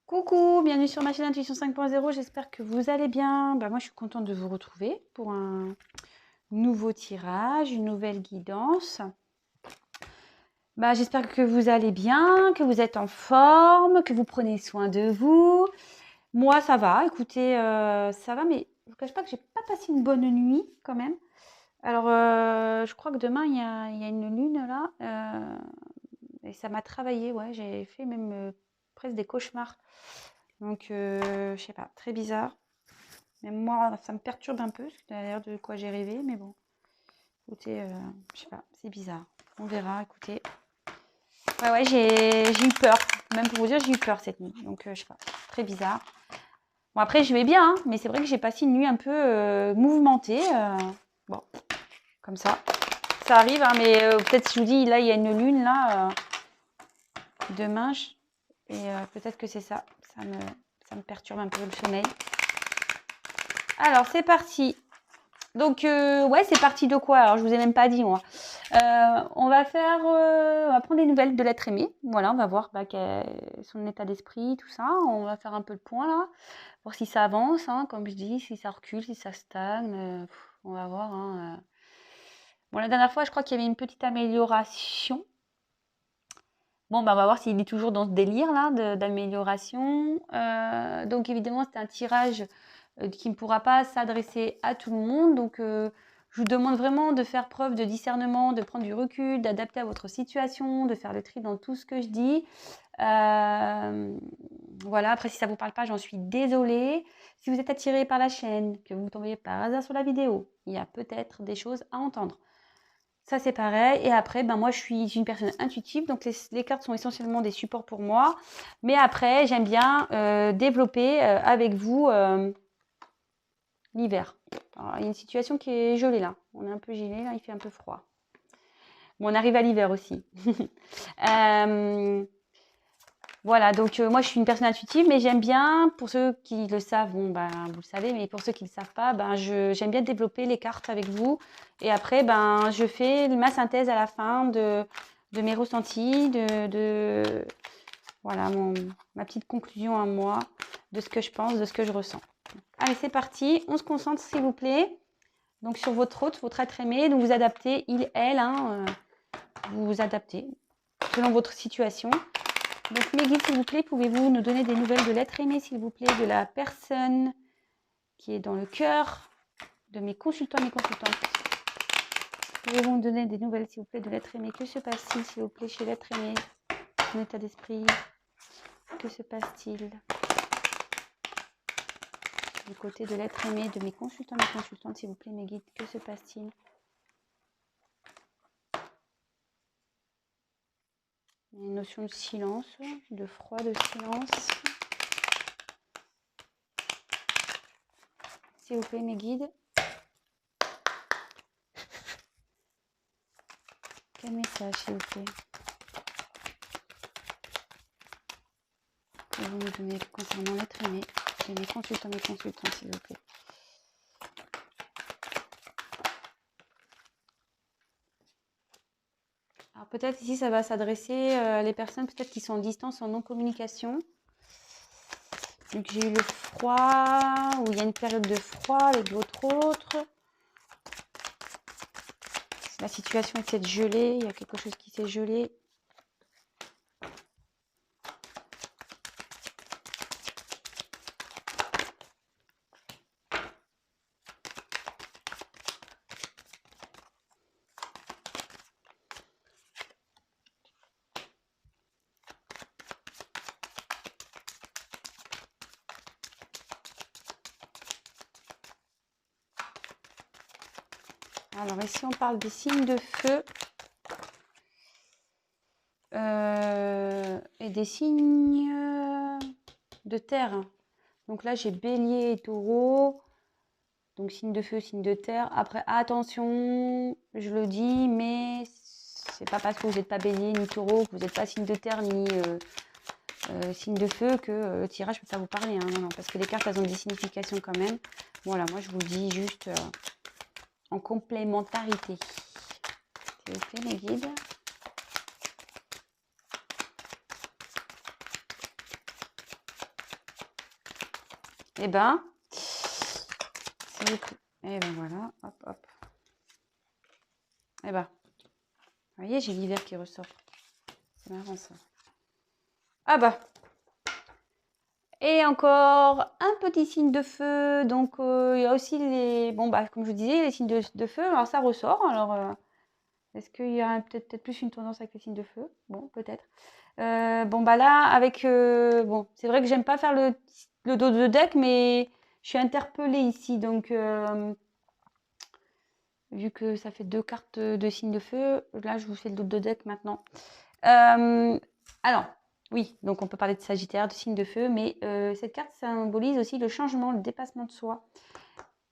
Coucou, bienvenue sur ma chaîne Intuition 5.0, j'espère que vous allez bien. Moi je suis contente de vous retrouver pour un nouveau tirage, une nouvelle guidance. J'espère que vous allez bien, que vous êtes en forme, que vous prenez soin de vous. Moi ça va, écoutez, ça va, mais je ne vous cache pas que j'ai pas passé une bonne nuit quand même. Alors je crois que demain il y a une lune là, et ça m'a travaillé, ouais, j'ai fait même presque des cauchemars. Donc, je sais pas, très bizarre. Même moi, ça me perturbe un peu, parce que d'ailleurs de quoi j'ai rêvé, mais bon. Écoutez, je sais pas, c'est bizarre. On verra, écoutez. Ouais, j'ai eu peur. Même pour vous dire, j'ai eu peur cette nuit. Donc, je sais pas, très bizarre. Bon, après, je vais bien, hein, mais c'est vrai que j'ai passé une nuit un peu mouvementée. Bon, comme ça. Ça arrive, hein, mais peut-être si je vous dis, là, il y a une lune, là, demain, et peut-être que c'est ça. Ça me perturbe un peu le sommeil. Alors, c'est parti. Donc, ouais, c'est parti de quoi? Alors, je vous ai même pas dit, moi. On va prendre des nouvelles de l'être aimé. Voilà, on va voir son état d'esprit, tout ça. On va faire un peu le point, là. Voir si ça avance, hein, comme je dis, si ça recule, si ça stagne. On va voir, hein. Bon, la dernière fois, je crois qu'il y avait une petite amélioration. Bon, on va voir s'il est toujours dans ce délire-là d'amélioration. Donc, évidemment, c'est un tirage qui ne pourra pas s'adresser à tout le monde. Donc, je vous demande vraiment de faire preuve de discernement, de prendre du recul, d'adapter à votre situation, de faire le tri dans tout ce que je dis. Voilà, après, si ça ne vous parle pas, j'en suis désolée. Si vous êtes attiré par la chaîne, que vous tombez par hasard sur la vidéo, il y a peut-être des choses à entendre. Ça, c'est pareil. Et après, moi, je suis une personne intuitive. Donc, les cartes sont essentiellement des supports pour moi. Mais après, j'aime bien développer avec vous l'hiver. Il y a une situation qui est gelée là. On est un peu gelé, là, il fait un peu froid. Bon, on arrive à l'hiver aussi. Voilà, donc moi, je suis une personne intuitive, mais j'aime bien, pour ceux qui le savent, bon, vous le savez, mais pour ceux qui ne le savent pas, j'aime bien développer les cartes avec vous. Et après, je fais ma synthèse à la fin de mes ressentis, voilà, ma petite conclusion à moi, de ce que je pense, de ce que je ressens. Allez, c'est parti. On se concentre, s'il vous plaît. Donc, sur votre hôte, votre être aimé. Donc, vous adaptez, il, elle, hein, vous vous adaptez selon votre situation. Donc, mes guides, s'il vous plaît, pouvez-vous nous donner des nouvelles de l'être aimé, s'il vous plaît, de la personne qui est dans le cœur de mes consultants, mes consultantes. Pouvez-vous nous donner des nouvelles, s'il vous plaît, de l'être aimé? Que se passe-t-il, s'il vous plaît, chez l'être aimé? Son état d'esprit? Que se passe-t-il du côté de l'être aimé de mes consultants, mes consultantes, s'il vous plaît, mes guides? Que se passe-t-il? Une notion de silence, de froid, de silence. S'il vous plaît, mes guides. Quel message, s'il vous plaît? Pouvez-vous nous donner concernant l'être aimé de mes consultants, s'il vous plaît? Alors peut-être ici, ça va s'adresser à les personnes peut-être qui sont en distance, en non-communication. Donc j'ai eu le froid, ou il y a une période de froid avec votre autre. La situation est peut-être gelée, il y a quelque chose qui s'est gelé. Alors ici, on parle des signes de feu et des signes de terre. Donc là, j'ai bélier et taureau. Donc signe de feu, signe de terre. Après, attention, je le dis, mais c'est pas parce que vous n'êtes pas bélier ni taureau, que vous n'êtes pas signe de terre ni signe de feu que le tirage peut pas vous parler. Hein. Non, non, parce que les cartes, elles ont des significations quand même. Voilà, moi je vous dis juste en complémentarité. S'il vous plaît, mes guides. Eh ben, et ben voilà, hop, hop. Eh ben, vous voyez, j'ai l'hiver qui ressort. C'est marrant ça. Ah bah. Et encore un petit signe de feu. Donc, il y a aussi les... Bon, bah, comme je vous disais, les signes de feu. Alors, ça ressort. Alors, est-ce qu'il y a peut-être plus une tendance avec les signes de feu? Bon, peut-être. Bon, bah là, avec... bon, c'est vrai que j'aime pas faire le dos de deck, mais je suis interpellée ici. Donc, vu que ça fait 2 cartes de signes de feu, là, je vous fais le dos de deck maintenant. Alors, oui, donc on peut parler de Sagittaire, de signe de feu, mais cette carte symbolise aussi le changement, le dépassement de soi.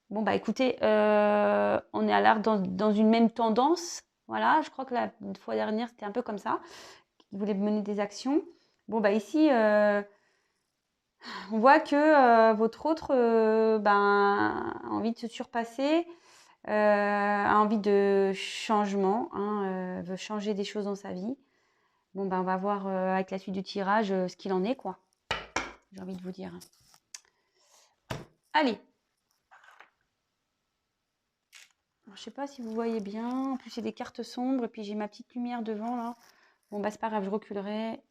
Bon, bah écoutez, on est à l'art dans une même tendance. Voilà, je crois que la fois dernière, c'était un peu comme ça. Il voulait mener des actions. Bon, bah ici, on voit que votre autre a envie de se surpasser, a envie de changement, hein, veut changer des choses dans sa vie. Bon, ben, on va voir avec la suite du tirage ce qu'il en est, quoi. J'ai envie de vous dire. Allez. Alors, je sais pas si vous voyez bien. En plus, c'est des cartes sombres. Et puis, j'ai ma petite lumière devant, là. Bon, bah, c'est pas grave, je reculerai.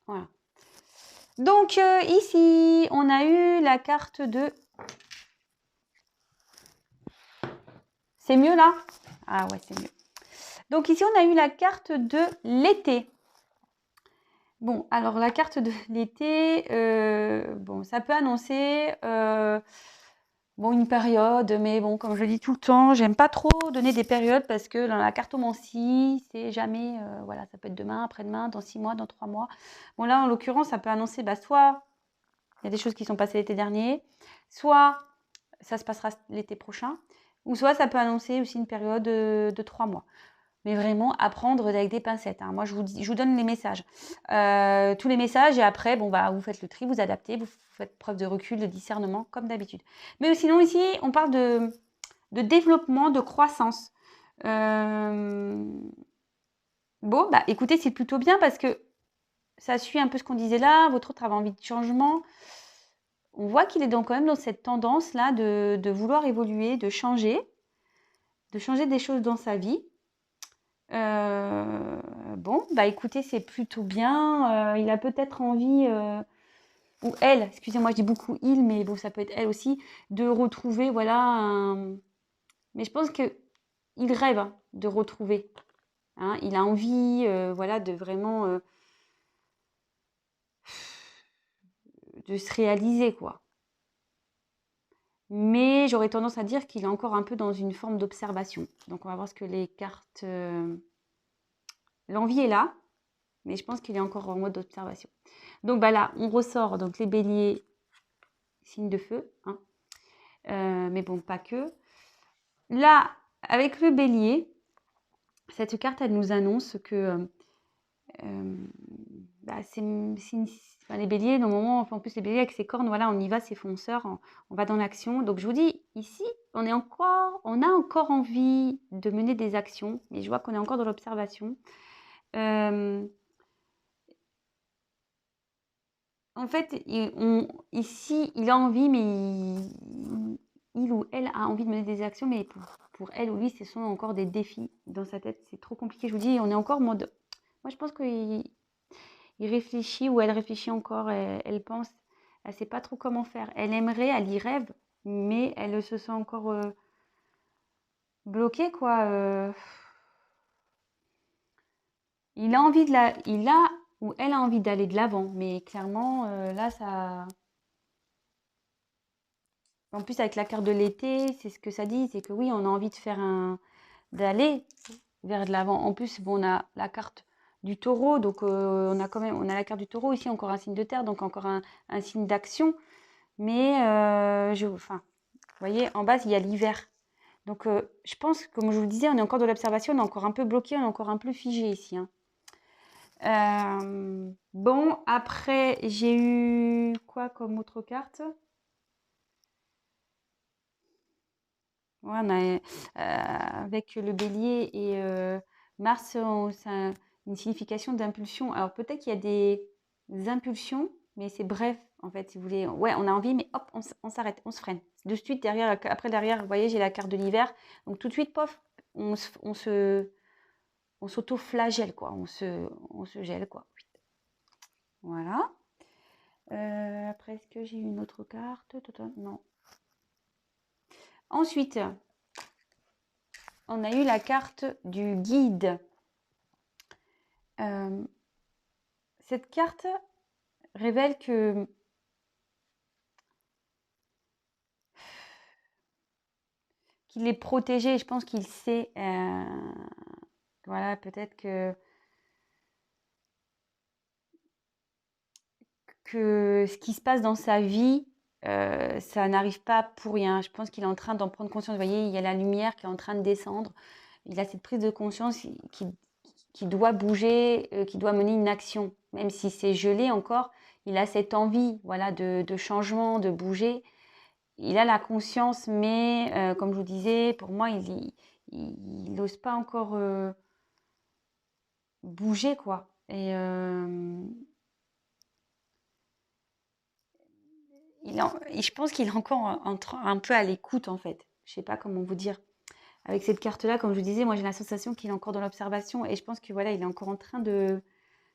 Voilà. Donc, ici, on a eu la carte de... C'est mieux, là? Ah ouais, c'est mieux. Donc, ici, on a eu la carte de l'été. Bon, alors, la carte de l'été, bon, ça peut annoncer... bon, une période, mais bon, comme je dis tout le temps, j'aime pas trop donner des périodes parce que dans la cartomancie, c'est jamais, voilà, ça peut être demain, après-demain, dans 6 mois, dans 3 mois. Bon, là, en l'occurrence, ça peut annoncer, bah, soit il y a des choses qui sont passées l'été dernier, soit ça se passera l'été prochain, ou soit ça peut annoncer aussi une période de 3 mois. Mais vraiment, apprendre avec des pincettes, hein. Moi, je vous donne les messages. Tous les messages, et après, bon, bah, vous faites le tri, vous adaptez, vous faites preuve de recul, de discernement, comme d'habitude. Mais sinon, ici, on parle de développement, de croissance. Bon, bah, écoutez, c'est plutôt bien parce que ça suit un peu ce qu'on disait là. Votre autre avait envie de changement. On voit qu'il est donc quand même dans cette tendance-là de vouloir évoluer, de changer des choses dans sa vie. Bon, bah écoutez, c'est plutôt bien. Il a peut-être envie, ou elle, excusez-moi, je dis beaucoup il, mais bon, ça peut être elle aussi, de retrouver, voilà, mais je pense que il rêve hein, de retrouver. Hein, il a envie, voilà, de vraiment de se réaliser, quoi. Mais j'aurais tendance à dire qu'il est encore un peu dans une forme d'observation. Donc on va voir ce que les cartes... L'envie est là, mais je pense qu'il est encore en mode d'observation. Donc bah là, on ressort donc les béliers, signe de feu, hein. Mais bon, pas que. Là, avec le bélier, cette carte, elle nous annonce que bah, enfin, les béliers, normalement, enfin, en plus les béliers avec ses cornes, voilà, on y va, c'est fonceur, on va dans l'action. Donc je vous dis, ici, on a encore envie de mener des actions, mais je vois qu'on est encore dans l'observation. En fait, ici, il a envie, mais il ou elle a envie de mener des actions, mais pour elle ou lui, ce sont encore des défis dans sa tête. C'est trop compliqué. Je vous dis, on est encore en mode... Moi, je pense qu'il réfléchit ou elle réfléchit encore. Elle pense, elle ne sait pas trop comment faire. Elle aimerait, elle y rêve, mais elle se sent encore bloquée, quoi. Il a envie il a ou elle a envie d'aller de l'avant, mais clairement, là, ça... En plus, avec la carte de l'été, c'est ce que ça dit, c'est que oui, on a envie d'aller vers de l'avant. En plus, bon, on a la carte du taureau, donc on a la carte du taureau ici, encore un signe de terre, donc encore un signe d'action. Mais, enfin, vous voyez, en bas, il y a l'hiver. Donc, je pense, comme je vous le disais, on est encore de l'observation, on est encore un peu bloqué, on est encore un peu figé ici, hein. Bon, après, j'ai eu quoi comme autre carte? Ouais, on a, avec le bélier et Mars, c'est une signification d'impulsion. Alors peut-être qu'il y a des impulsions mais c'est bref, en fait, si vous voulez. Ouais, on a envie, mais hop, on s'arrête, on se freine. De suite, derrière, après, derrière, vous voyez, j'ai la carte de l'hiver. Donc, tout de suite, pof, on s'auto-flagelle, quoi. On se gèle, quoi. Voilà. Après, est-ce que j'ai une autre carte? Non. Ensuite, on a eu la carte du guide. Cette carte révèle que qu'il est protégé. Je pense qu'il sait. Voilà, peut-être que ce qui se passe dans sa vie, ça n'arrive pas pour rien. Je pense qu'il est en train d'en prendre conscience. Vous voyez, il y a la lumière qui est en train de descendre. Il a cette prise de conscience qui doit bouger, qui doit mener une action. Même si c'est gelé encore, il a cette envie, voilà, de changement, de bouger. Il a la conscience, mais comme je vous disais, pour moi, il n'ose pas encore bouger, quoi. Et je pense qu'il est encore un peu à l'écoute, en fait. Je sais pas comment vous dire. Avec cette carte-là, comme je vous disais, moi j'ai la sensation qu'il est encore dans l'observation et je pense que voilà, il est encore en train de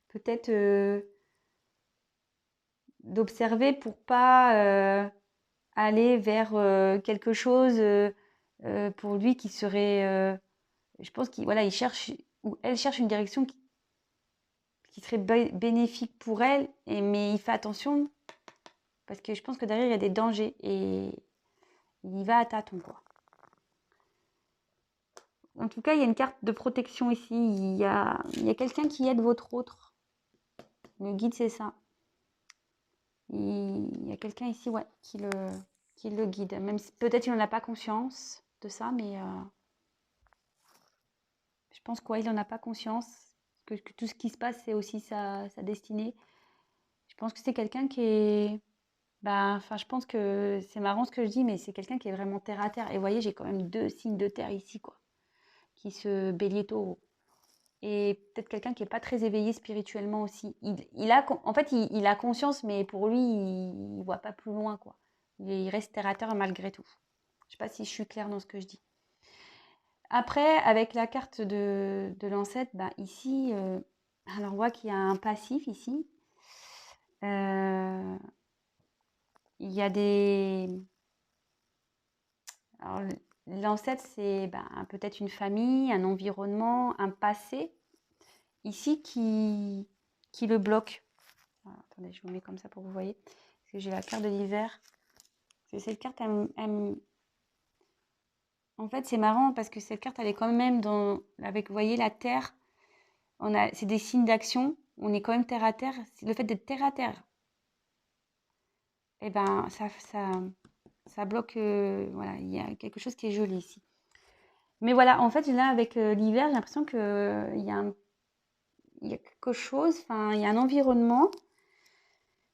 peut-être d'observer pour pas aller vers quelque chose pour lui qui serait. Je pense qu'il voilà, il cherche ou elle cherche une direction qui serait bénéfique pour elle, mais il fait attention parce que je pense que derrière il y a des dangers et il y va à tâtons, quoi. En tout cas, il y a une carte de protection ici. Il y a quelqu'un qui aide votre autre. Le guide, c'est ça. Il y a quelqu'un ici, ouais, qui le guide. Même si peut-être il n'en a pas conscience de ça, mais je pense qu'il n'en a pas conscience. Que tout ce qui se passe, c'est aussi sa destinée. Je pense que c'est quelqu'un qui est. Ben, enfin, je pense que c'est marrant ce que je dis, mais c'est quelqu'un qui est vraiment terre à terre. Et vous voyez, j'ai quand même 2 signes de terre ici, quoi, qui se bélier taureau. Et peut-être quelqu'un qui n'est pas très éveillé spirituellement aussi. En fait, il a conscience, mais pour lui, il ne voit pas plus loin, quoi. Il reste terre à terre malgré tout. Je ne sais pas si je suis claire dans ce que je dis. Après, avec la carte de l'ancêtre, ben ici, alors on voit qu'il y a un passif ici. Il y a des... Alors, l'ancêtre, c'est ben, peut-être une famille, un environnement, un passé, ici qui le bloque. Alors, attendez, je vous mets comme ça pour que vous voyez. Parce que j'ai la carte de l'hiver. Cette carte, en fait, c'est marrant parce que cette carte, elle est quand même avec, vous voyez, la terre. C'est des signes d'action. On est quand même terre à terre. Le fait d'être terre à terre, eh ben, ça bloque. Voilà, il y a quelque chose qui est joli ici. Mais voilà, en fait, là, avec l'hiver, j'ai l'impression qu'il y a quelque chose, enfin, il y a un environnement,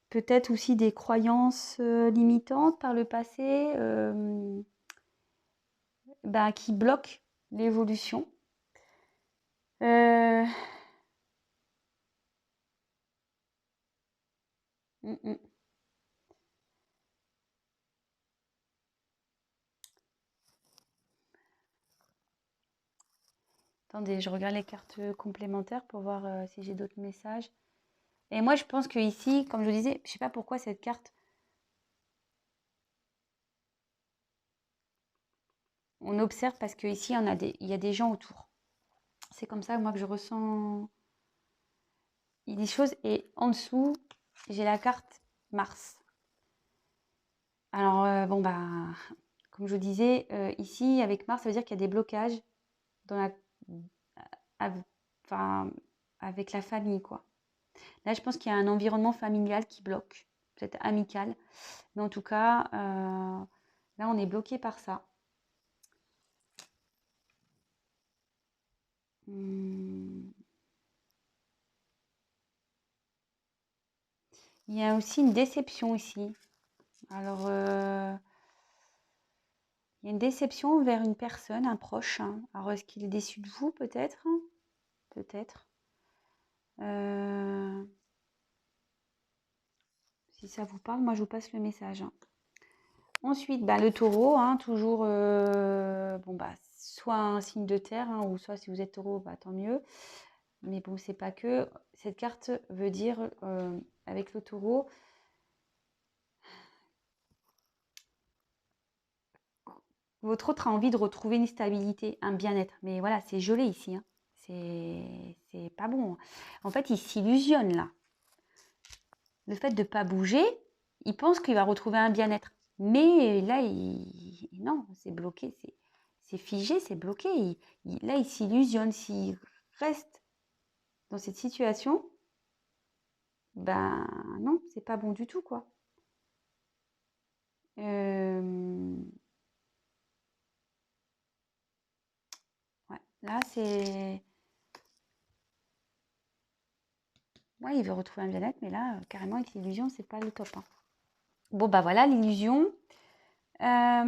peut-être aussi des croyances limitantes par le passé, bah, qui bloquent l'évolution. Euh, mm, mm. Attendez, je regarde les cartes complémentaires pour voir si j'ai d'autres messages. Et moi, je pense que ici, comme je vous disais, je sais pas pourquoi cette carte, on observe parce qu'ici, il y a des gens autour. C'est comme ça, moi, que je ressens des choses. Et en dessous, j'ai la carte Mars. Alors, bon, bah, comme je vous disais, ici, avec Mars, ça veut dire qu'il y a des blocages dans enfin, avec la famille, quoi. Là, je pense qu'il y a un environnement familial qui bloque, peut-être amical. Mais en tout cas, là, on est bloqué par ça. Il y a aussi une déception ici. Alors, il y a une déception vers une personne, un proche, hein. Alors, est-ce qu'il est déçu de vous, peut-être? Peut-être. Si ça vous parle, moi je vous passe le message. Hein. Ensuite, bah, le taureau, hein, toujours, bon, bah, soit un signe de terre, hein, ou soit si vous êtes taureau, bah, tant mieux. Mais bon, c'est pas que. Cette carte veut dire, avec le taureau, votre autre a envie de retrouver une stabilité, un bien-être. Mais voilà, c'est gelé ici. Hein. C'est pas bon. En fait, il s'illusionne là. Le fait de ne pas bouger, il pense qu'il va retrouver un bien-être. Mais là, non, c'est bloqué, c'est figé, c'est bloqué. Là, il s'illusionne. S'il reste dans cette situation, ben non, c'est pas bon du tout, quoi. Ouais, là, c'est... Ouais, il veut retrouver un bien-être, mais là, carrément, avec l'illusion, c'est pas le top. Hein. Bon, bah voilà, l'illusion. Bah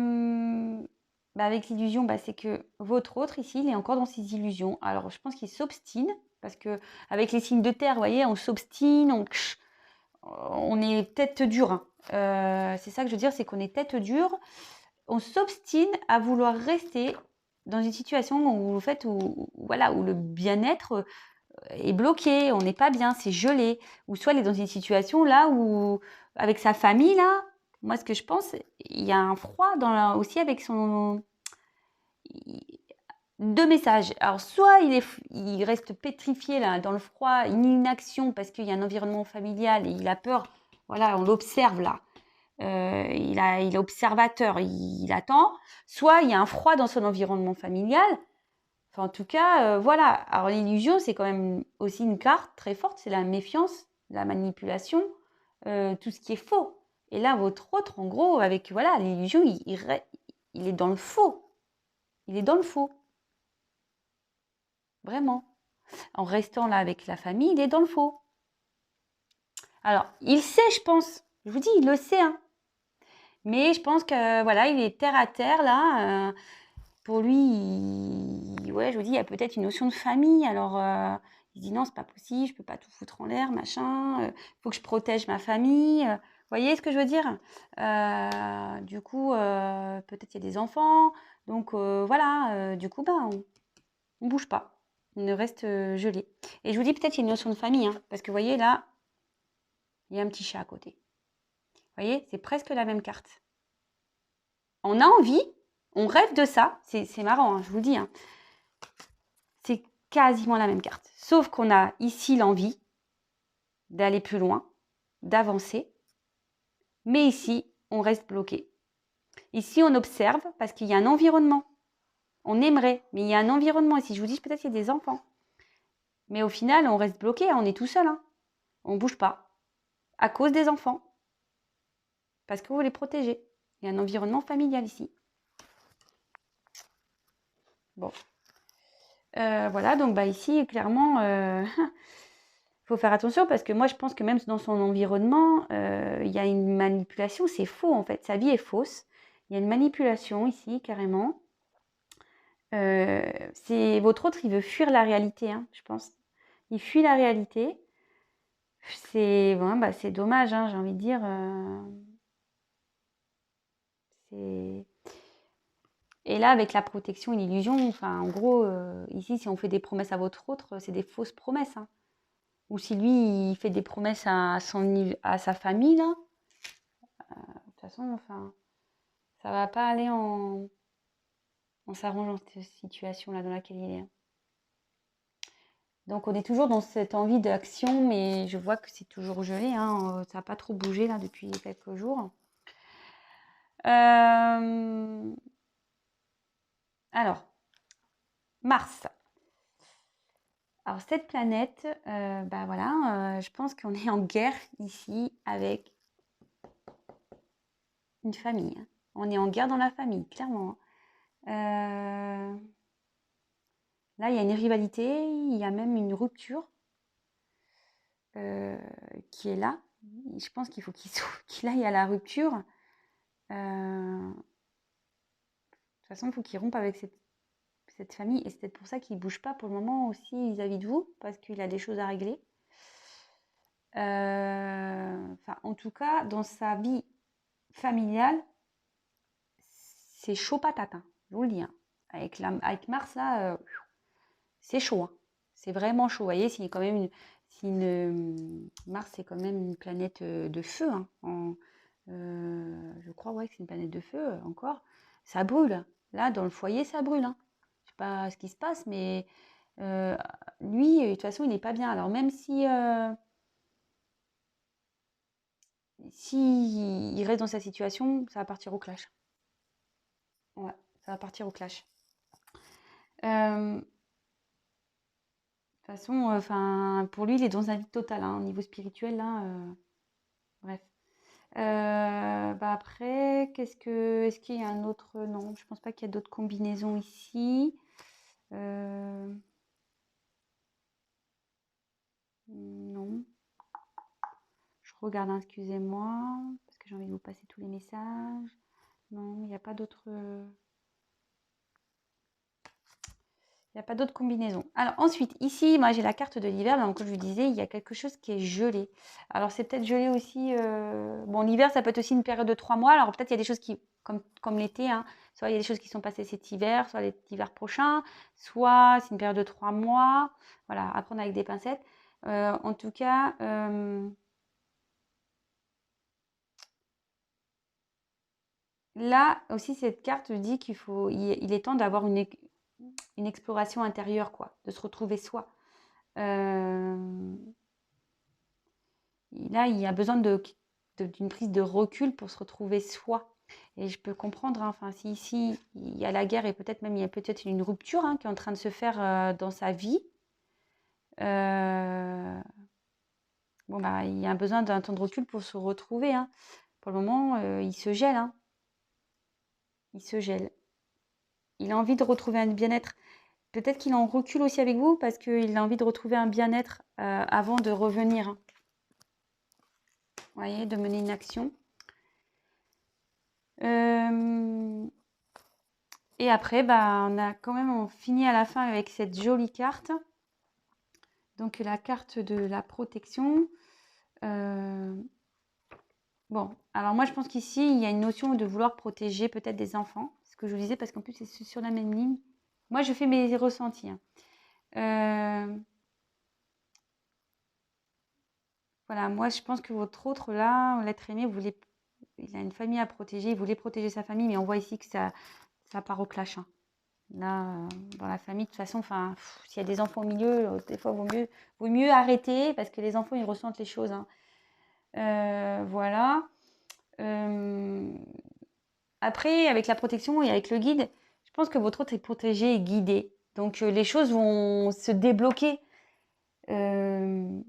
avec l'illusion, bah, c'est que votre autre ici, il est encore dans ses illusions. Alors, je pense qu'il s'obstine, parce que avec les signes de terre, vous voyez, on s'obstine, on est tête dure. Hein. C'est ça que je veux dire, c'est qu'on est tête dure. On s'obstine à vouloir rester dans une situation où, en fait, voilà, où le bien-être est bloqué, on n'est pas bien, c'est gelé. Ou soit il est dans une situation là où, avec sa famille, là, moi ce que je pense, il y a un froid aussi avec son... Deux messages. Alors soit il reste pétrifié là, dans le froid, une inaction parce qu'il y a un environnement familial et il a peur. Voilà, on l'observe là. Il est observateur, il attend. Soit il y a un froid dans son environnement familial. Enfin, en tout cas, voilà. Alors, l'illusion, c'est quand même aussi une carte très forte. C'est la méfiance, la manipulation, tout ce qui est faux. Et là, votre autre, en gros, avec voilà, l'illusion, il est dans le faux. Il est dans le faux. Vraiment. En restant là avec la famille, il est dans le faux. Alors, il sait, je pense. Je vous dis, il le sait. Hein. Mais je pense que, voilà, il est terre à terre, là. Pour lui, ouais, je vous dis, il y a peut-être une notion de famille. Alors, il dit non, c'est pas possible, je peux pas tout foutre en l'air, machin. Faut que je protège ma famille. Vous voyez ce que je veux dire? Du coup, peut-être il y a des enfants. Donc, voilà. Du coup, ben, on bouge pas. On reste gelé. Et je vous dis, peut-être il y a une notion de famille. Hein, parce que, vous voyez, là, il y a un petit chat à côté. Vous voyez, c'est presque la même carte. On a envie, on rêve de ça. C'est marrant, hein, je vous le dis. Hein. C'est quasiment la même carte. Sauf qu'on a ici l'envie d'aller plus loin, d'avancer. Mais ici, on reste bloqué. Ici, on observe parce qu'il y a un environnement. On aimerait, mais il y a un environnement ici. Je vous dis, peut-être qu'il y a des enfants. Mais au final, on reste bloqué, on est tout seul. Hein. On ne bouge pas. À cause des enfants. Parce que vous les protégez. Il y a un environnement familial ici. Bon. Voilà, donc bah, ici, clairement, faut faire attention parce que moi, je pense que même dans son environnement, il y a une manipulation. C'est faux, en fait. Sa vie est fausse. Il y a une manipulation ici, carrément. C'est votre autre, il veut fuir la réalité, hein, je pense. Il fuit la réalité. C'est bon, bah, c'est dommage, hein, j'ai envie de dire. Et là, avec la protection et l'illusion, enfin, en gros, ici, si on fait des promesses à votre autre, c'est des fausses promesses. Hein. Ou si lui, il fait des promesses à sa famille, là, de toute façon, enfin, ça va pas aller en s'arrangeant dans cette situation-là dans laquelle il est. Hein. Donc, on est toujours dans cette envie d'action, mais je vois que c'est toujours gelé. Hein, ça n'a pas trop bougé, là, depuis quelques jours. Alors, Mars. Alors, cette planète, bah voilà, je pense qu'on est en guerre ici avec une famille. Hein. On est en guerre dans la famille, clairement. Là, il y a une rivalité, il y a même une rupture qui est là. Je pense qu'il faut qu'il aille à la rupture. De toute façon, il faut qu'il rompe avec cette famille. Et c'est peut-être pour ça qu'il ne bouge pas pour le moment aussi vis-à-vis de vous, parce qu'il a des choses à régler. Enfin, en tout cas, dans sa vie familiale, c'est chaud patate, hein, je vous le dis, hein. Avec Mars, là, c'est chaud, hein. C'est vraiment chaud. Vous voyez, c'est quand même Mars, c'est quand même une planète de feu, hein, je crois, ouais, que c'est une planète de feu encore. Ça brûle. Là, dans le foyer, ça brûle, hein. Je sais pas ce qui se passe, mais euh, lui, de toute façon, il n'est pas bien. Alors, même si il reste dans sa situation, ça va partir au clash. Ouais, ça va partir au clash. Euh, de toute façon, enfin, pour lui, il est dans un vide total, hein, au niveau spirituel, là. Bref. Bah après, est-ce qu'il y a un autre? Non, je pense pas qu'il y a d'autres combinaisons ici. Euh, non. Je regarde, hein, excusez-moi, parce que j'ai envie de vous passer tous les messages. Non, il n'y a pas d'autres. Il n'y a pas d'autres combinaisons. Alors ensuite, ici, moi j'ai la carte de l'hiver. Donc comme je vous disais, il y a quelque chose qui est gelé. Alors c'est peut-être gelé aussi. Bon, l'hiver, ça peut être aussi une période de 3 mois. Alors peut-être il y a des choses qui, comme l'été, hein, soit il y a des choses qui sont passées cet hiver, soit l'hiver prochain, soit c'est une période de 3 mois. Voilà, à prendre avec des pincettes. En tout cas, là aussi, cette carte dit il est temps d'avoir une exploration intérieure, quoi, de se retrouver soi. Euh, Là, il y a besoin d'une prise de recul pour se retrouver soi. Et je peux comprendre, hein, enfin, si ici il y a la guerre et peut-être même il y a peut-être une rupture, hein, qui est en train de se faire dans sa vie, euh, bon, bah, il y a besoin d'un temps de recul pour se retrouver, hein. Pour le moment, il se gèle, hein. Il se gèle. Il a envie de retrouver un bien-être. Peut-être qu'il est en recul aussi avec vous parce qu'il a envie de retrouver un bien-être avant de revenir, hein. Vous voyez, de mener une action. Et après, bah, on a quand même fini à la fin avec cette jolie carte. Donc la carte de la protection. Bon, alors moi je pense qu'ici, il y a une notion de vouloir protéger peut-être des enfants. C'est ce que je vous disais parce qu'en plus c'est sur la même ligne. Moi je fais mes ressentis, hein. Euh, voilà, moi je pense que votre autre là, l'être aimé, il a une famille à protéger, il voulait protéger sa famille, mais on voit ici que ça part au clash, hein. Là, dans la famille, de toute façon, enfin, s'il y a des enfants au milieu, des fois, vaut mieux arrêter parce que les enfants, ils ressentent les choses, hein. Voilà. Après, avec la protection et avec le guide, je pense que votre hôte est protégé et guidé. Donc, les choses vont se débloquer. Euh,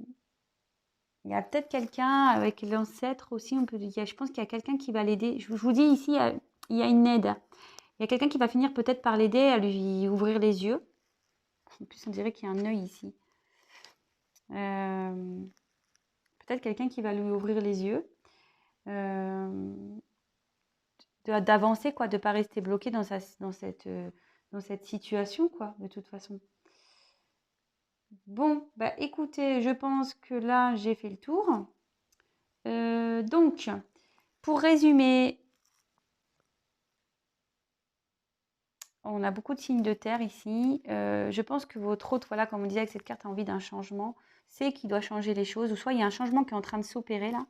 il y a peut-être quelqu'un avec l'ancêtre aussi. Je pense qu'il y a quelqu'un qui va l'aider. Je vous dis ici, il y a une aide. Il y a quelqu'un qui va finir peut-être par l'aider à lui ouvrir les yeux. En plus, on dirait qu'il y a un œil ici. Peut-être quelqu'un qui va lui ouvrir les yeux. D'avancer, quoi, de ne pas rester bloqué dans cette situation, quoi, de toute façon. Bon, bah écoutez, je pense que là, j'ai fait le tour. Donc, pour résumer, on a beaucoup de signes de terre ici. Je pense que votre hôte, voilà, comme on disait avec cette carte, a envie d'un changement. C'est qu'il doit changer les choses. Ou soit il y a un changement qui est en train de s'opérer là.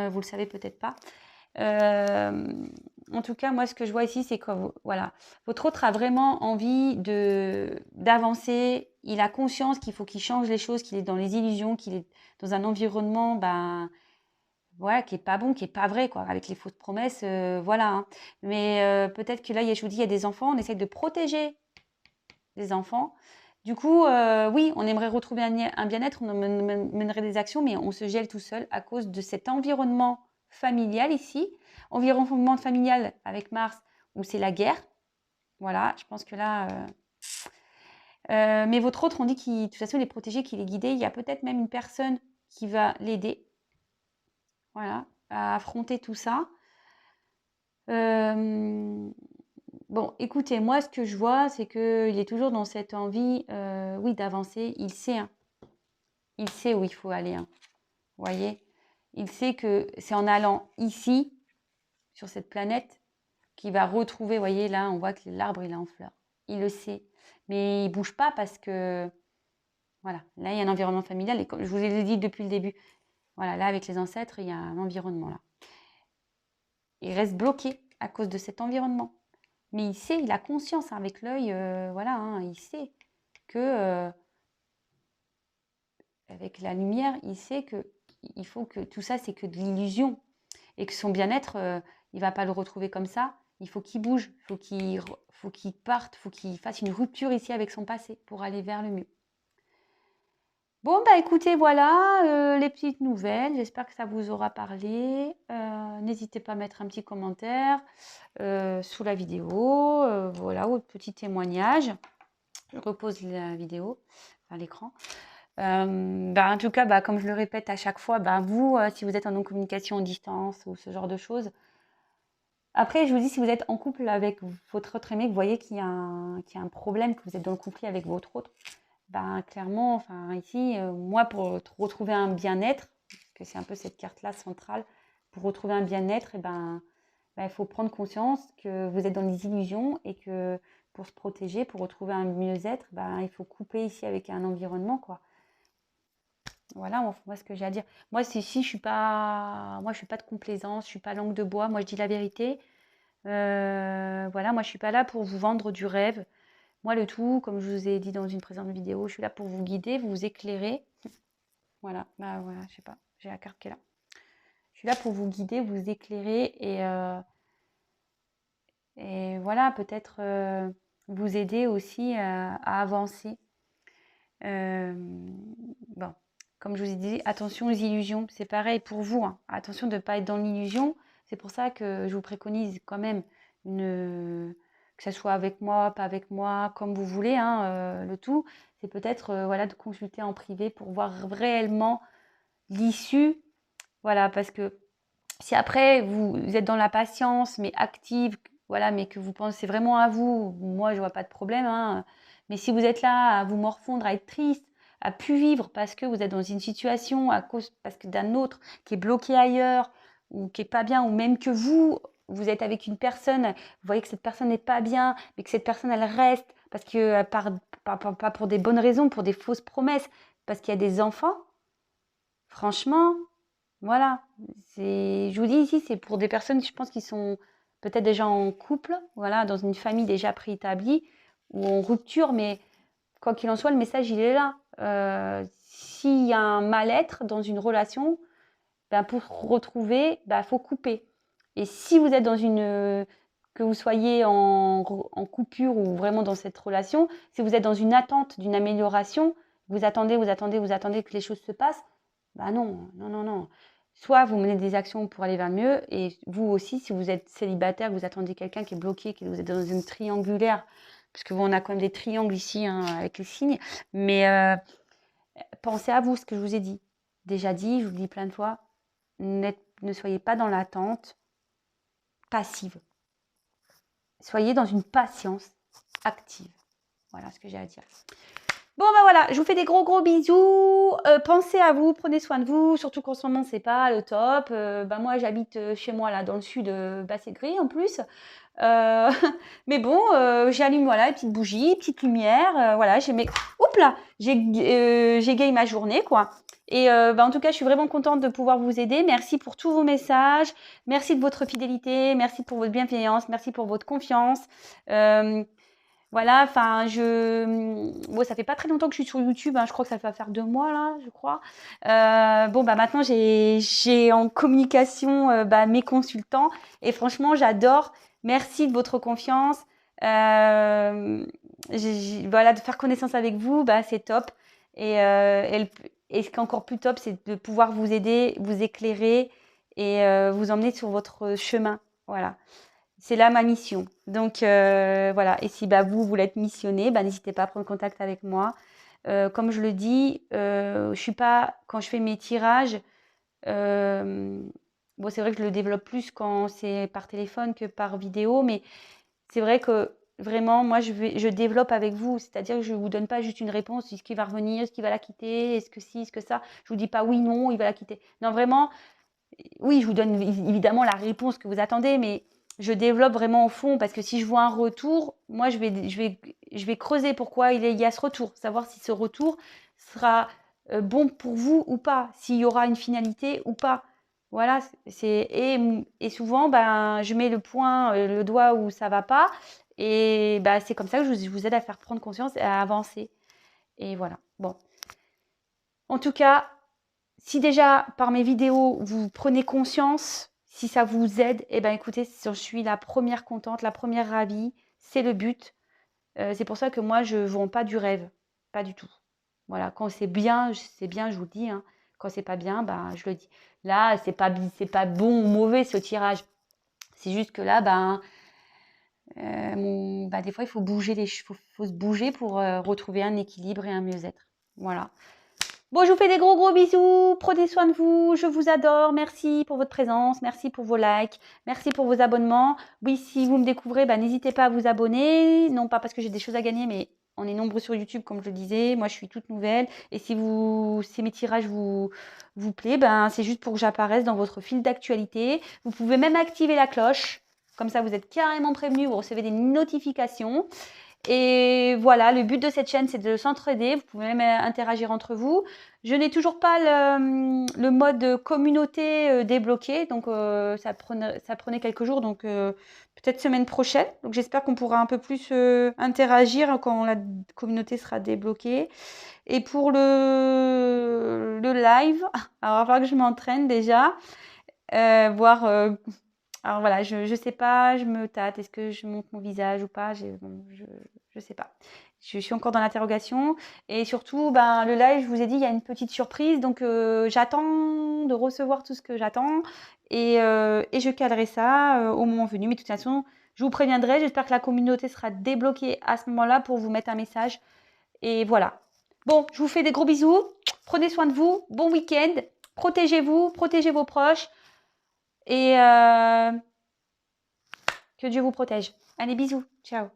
Vous le savez peut-être pas. En tout cas, moi, ce que je vois ici, c'est que voilà, votre autre a vraiment envie d'avancer. Il a conscience qu'il faut qu'il change les choses, qu'il est dans les illusions, qu'il est dans un environnement, ben, voilà, qui est pas bon, qui est pas vrai, quoi, avec les fausses promesses, voilà, hein. Mais peut-être que là, je vous dis, il y a des enfants, on essaie de protéger les enfants. Du coup, oui, on aimerait retrouver un bien-être, on mènerait des actions, mais on se gèle tout seul à cause de cet environnement familial ici. Environnement familial avec Mars, où c'est la guerre. Voilà, je pense que là... mais votre autre, on dit qu'il, de toute façon, il est protégé, qu'il est guidé. Il y a peut-être même une personne qui va l'aider, voilà, à affronter tout ça. Bon, écoutez, moi, ce que je vois, c'est qu'il est toujours dans cette envie, oui, d'avancer. Il sait, hein. Il sait où il faut aller, hein. Vous voyez? Il sait que c'est en allant ici, sur cette planète, qu'il va retrouver, vous voyez, là, on voit que l'arbre, il est en fleurs. Il le sait. Mais il ne bouge pas parce que, voilà, là, il y a un environnement familial. Et comme je vous ai dit depuis le début, voilà, là, avec les ancêtres, il y a un environnement là. Il reste bloqué à cause de cet environnement. Mais il sait, il a conscience, hein, avec l'œil, voilà, hein, il sait que, avec la lumière, il sait que il faut que tout ça, c'est que de l'illusion. Et que son bien-être, il ne va pas le retrouver comme ça. Il faut qu'il bouge, il faut qu'il parte, il faut qu'il fasse une rupture ici avec son passé pour aller vers le mieux. Bon, bah écoutez, voilà les petites nouvelles. J'espère que ça vous aura parlé. N'hésitez pas à mettre un petit commentaire sous la vidéo. Voilà, votre petit témoignage. Je repose la vidéo, enfin l'écran. En tout cas, comme je le répète à chaque fois, vous, si vous êtes en non-communication en distance ou ce genre de choses, après, je vous dis, si vous êtes en couple avec votre autre aimé, que vous voyez qu'il y a un problème, que vous êtes dans le conflit avec votre autre, clairement, enfin ici, moi, pour retrouver un bien-être, parce que c'est un peu cette carte-là centrale, pour retrouver un bien-être, il faut prendre conscience que vous êtes dans les illusions et que pour se protéger, pour retrouver un mieux-être, il faut couper ici avec un environnement, quoi. Voilà, moi, ce que j'ai à dire. Moi, je suis pas de complaisance, je suis pas langue de bois. Moi, je dis la vérité. Voilà, moi, je suis pas là pour vous vendre du rêve. Moi, le tout, comme je vous ai dit dans une précédente vidéo, je suis là pour vous guider, vous éclairer. Voilà, voilà, je sais pas, j'ai la carte qui est là. Je suis là pour vous guider, vous éclairer et voilà, peut-être vous aider aussi à avancer. Bon, comme je vous ai dit, attention aux illusions. C'est pareil pour vous, hein. Attention de ne pas être dans l'illusion. C'est pour ça que je vous préconise quand même que ce soit avec moi, pas avec moi, comme vous voulez, hein, le tout. C'est peut-être voilà, de consulter en privé pour voir réellement l'issue. Voilà, parce que si après vous êtes dans la patience, mais active, voilà, mais que vous pensez vraiment à vous, moi je vois pas de problème, hein. Mais si vous êtes là à vous morfondre, à être triste, à plus vivre parce que vous êtes dans une situation parce que d'un autre qui est bloqué ailleurs ou qui est pas bien, ou même que vous êtes avec une personne, vous voyez que cette personne n'est pas bien, mais que cette personne elle reste parce que pas pour des bonnes raisons, pour des fausses promesses, parce qu'il y a des enfants. Franchement, voilà, je vous dis ici, c'est pour des personnes, je pense, qui sont peut-être déjà en couple, voilà, dans une famille déjà préétablie ou en rupture, mais quoi qu'il en soit, le message, il est là. S'il y a un mal-être dans une relation, pour retrouver, faut couper. Et si vous êtes que vous soyez en coupure ou vraiment dans cette relation, si vous êtes dans une attente d'une amélioration, vous attendez que les choses se passent, non, non, non, non. Soit vous menez des actions pour aller vers le mieux, et vous aussi, si vous êtes célibataire, vous attendez quelqu'un qui est bloqué, que vous êtes dans une triangulaire, parce que on a quand même des triangles ici, hein, avec les signes, mais pensez à vous, ce que je vous ai dit. Déjà dit, je vous le dis plein de fois, ne soyez pas dans l'attente passive. Soyez dans une patience active. Voilà ce que j'ai à dire. Bon, voilà, je vous fais des gros bisous. Pensez à vous, prenez soin de vous, surtout qu'en ce moment, c'est pas le top. Moi, j'habite chez moi, là, dans le sud, c'est gris en plus. Mais bon, j'allume, voilà, les petites bougies, petites lumières. Voilà, oups là, j'égaye ma journée, quoi. Et en tout cas, je suis vraiment contente de pouvoir vous aider. Merci pour tous vos messages. Merci de votre fidélité. Merci pour votre bienveillance. Merci pour votre confiance. Voilà, enfin, ça fait pas très longtemps que je suis sur YouTube, hein, je crois que ça va faire 2 mois là, je crois. Maintenant j'ai en communication mes consultants et franchement j'adore. Merci de votre confiance. Voilà, de faire connaissance avec vous, c'est top. Et ce qui est encore plus top, c'est de pouvoir vous aider, vous éclairer et vous emmener sur votre chemin. Voilà. C'est là ma mission. Donc voilà, et si vous voulez être missionné, n'hésitez pas à prendre contact avec moi. Comme je le dis, je suis pas, quand je fais mes tirages, c'est vrai que je le développe plus quand c'est par téléphone que par vidéo, mais c'est vrai que vraiment, moi, je développe avec vous. C'est-à-dire que je ne vous donne pas juste une réponse, est-ce qu'il va revenir, est-ce qu'il va la quitter, est-ce que ci, est-ce que ça. Je vous dis pas oui, non, il va la quitter. Non, vraiment, oui, je vous donne évidemment la réponse que vous attendez, mais je développe vraiment au fond parce que si je vois un retour, moi, je vais creuser pourquoi il y a ce retour, savoir si ce retour sera bon pour vous ou pas, s'il y aura une finalité ou pas. Voilà, et souvent, ben, je mets le doigt où ça va pas, et ben, c'est comme ça que je vous aide à faire prendre conscience et à avancer. Et voilà. Bon, en tout cas, si déjà par mes vidéos vous prenez conscience, si ça vous aide, eh ben écoutez, je suis la première contente, la première ravie. C'est le but. C'est pour ça que moi je ne vends pas du rêve, pas du tout. Voilà, quand c'est bien, je vous le dis, hein. Quand c'est pas bien, ben je le dis. Là, c'est pas bon ou mauvais ce tirage. C'est juste que là, des fois il faut bouger faut se bouger pour retrouver un équilibre et un mieux-être. Voilà. Bon, je vous fais des gros gros bisous, prenez soin de vous, je vous adore, merci pour votre présence, merci pour vos likes, merci pour vos abonnements. Oui, si vous me découvrez, n'hésitez pas à vous abonner, non pas parce que j'ai des choses à gagner, mais on est nombreux sur YouTube, comme je le disais, moi je suis toute nouvelle, et si mes tirages vous plaît, c'est juste pour que j'apparaisse dans votre fil d'actualité. Vous pouvez même activer la cloche, comme ça vous êtes carrément prévenu, vous recevez des notifications. Et voilà, le but de cette chaîne, c'est de s'entraider. Vous pouvez même interagir entre vous. Je n'ai toujours pas le mode communauté débloqué, donc ça prenait quelques jours, donc peut-être semaine prochaine. Donc j'espère qu'on pourra un peu plus interagir quand la communauté sera débloquée. Et pour le live, alors il va falloir que je m'entraîne déjà, voir... alors voilà, je sais pas, je me tâte. Est-ce que je montre mon visage ou pas? Je sais pas. Je suis encore dans l'interrogation. Et surtout, le live, je vous ai dit, il y a une petite surprise. Donc, j'attends de recevoir tout ce que j'attends. Et je calerai ça au moment venu. Mais de toute façon, je vous préviendrai. J'espère que la communauté sera débloquée à ce moment-là pour vous mettre un message. Et voilà. Bon, je vous fais des gros bisous. Prenez soin de vous. Bon week-end. Protégez-vous, protégez vos proches. Et que Dieu vous protège. Allez, bisous. Ciao.